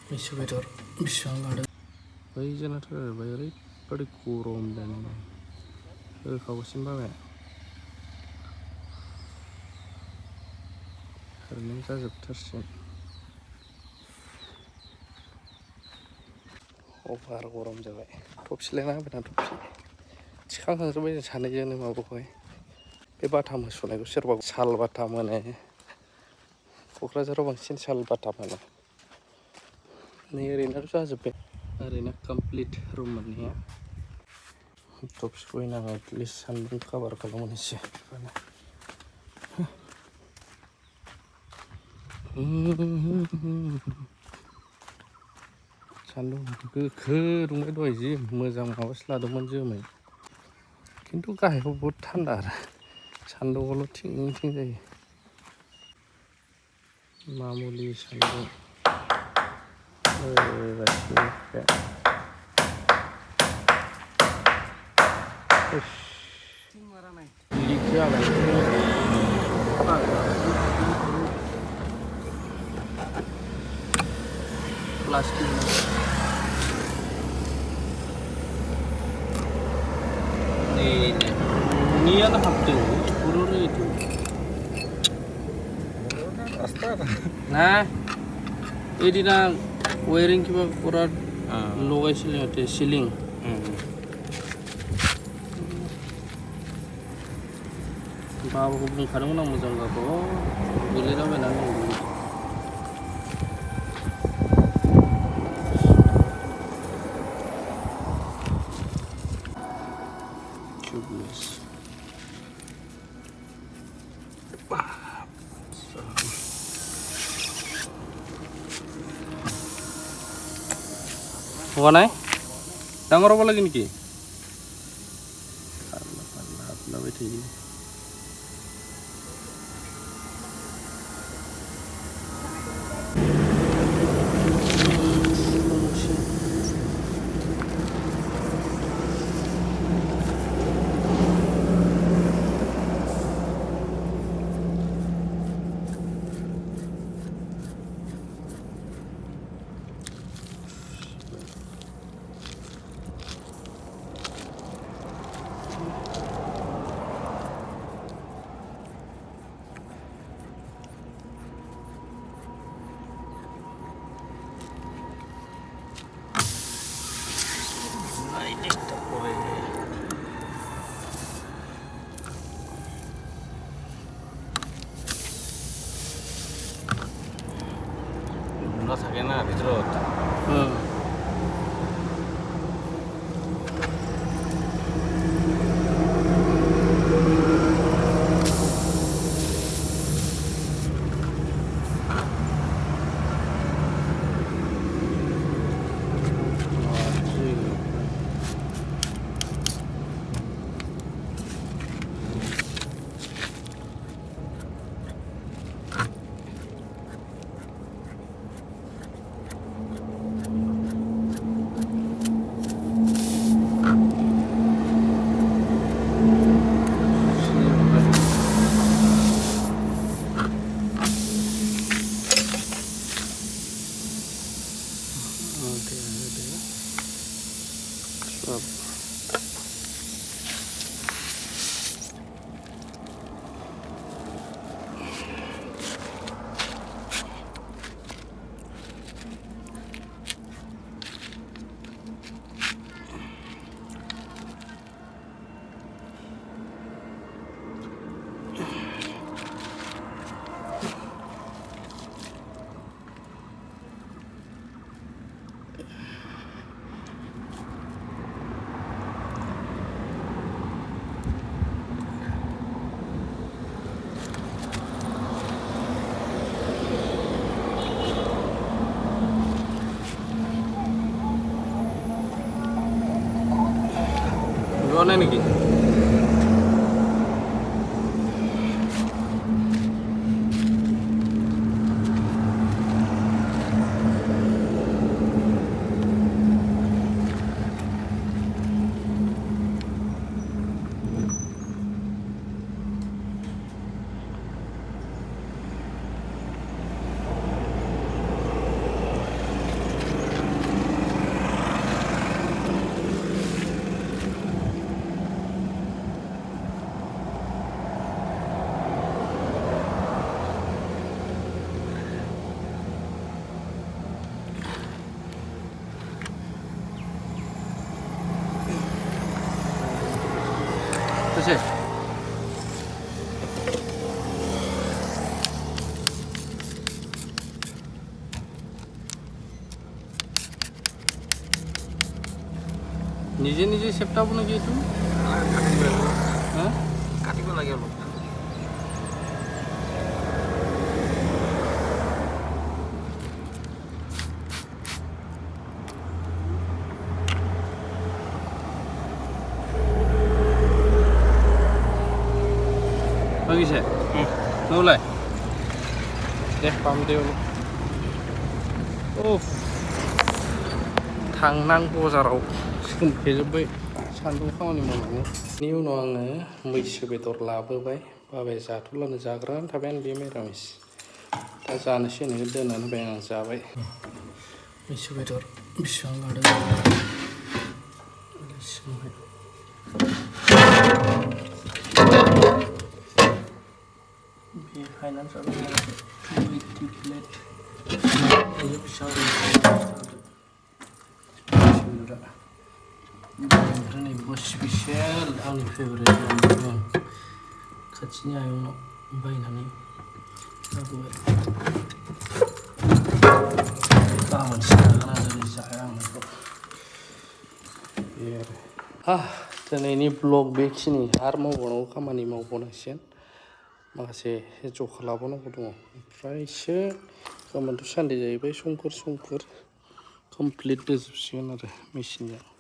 मैसो बेदर बेसेबां लादों बै जोंनाथ' ओरैबायदि गरम दानो होखावसिन बाबाय ओरैनो जाजोबथारसिगोन अभार गरम जाबाय थफसिलाय नांबायना थफसि थिखांखांजोब्बाय जों सानैजोंनो माबाखौहाय बे बाथाम होस'नायखौ सोरबा साल बाथाम होनो क'क्राझाराव बांसिन साल बाथाम होनो नै ओरैनोथ' जाजोब्बाय ओरैनो कमप्लिट रुम मोननाया थफसिखौ होनाङा एटलिस्ट सान्दुं कभार खालामनोसै सान्दुं गोखो दुंबाय दहाय जि मोजां माबासो लादोंमोन जोमै खिन्थु गाहायाव बहुद थान्दा आरो सान्दुंआवल' थिं थिं जायो मामुलि सान्दुं लिक जाबाय प्लास्टिक न'नियानो हाबदों बेफोरावनो itu nah ini na wiring kiba pura लगायसिले माथो सिलिं बाबाखौ बुंखादोंमोन आं मोजां गाबो गोलैलाबायनानै दं होगा नाय डांगर होबा लगे नेকি हाबलाबाय थायो থাকে না ভিতৰত होगा नाय नेকি নিজে নিজে চেপটাব নেকি এইটো কাটিব লাগে অলপ হৈ গৈছে নোলায় দে পাম দে অলপ थांनां बाजाराव सोमफेजोब्बाय सान्दुं खामानि मावनानै बेनि उनाव आङो मैसो बेदर लाबोबाय बाबाया जाथ'लानो जाग्रायानो थाबायानो बे मिरामिस दा जानोसै होननानै दोननानै होबाय आं जाबाय मैसो बेदर बेसेबां लादों सिगांहाय बे फाइनान्स आरो 280 प्लेट ओमफ्राय नैबेखौ स्पेसियेल आंनि फेभरेट खाथिनि आयंनाव बायनानै लाबोबाय गाबोनसो जागोन आं दिनै जाया आं बेखौ बे आरो दिनैनि ब्लग बेखिनि आरो मावबावनांगौ खामानि मावबावनांसिगोन माखासे जखा लाबावनांगौ दङ ओमफ्रायसो गाबोनथ' सानडे जाहैबाय समफोर कमप्लिट जाजोबसिगोन आरो मेचिनजों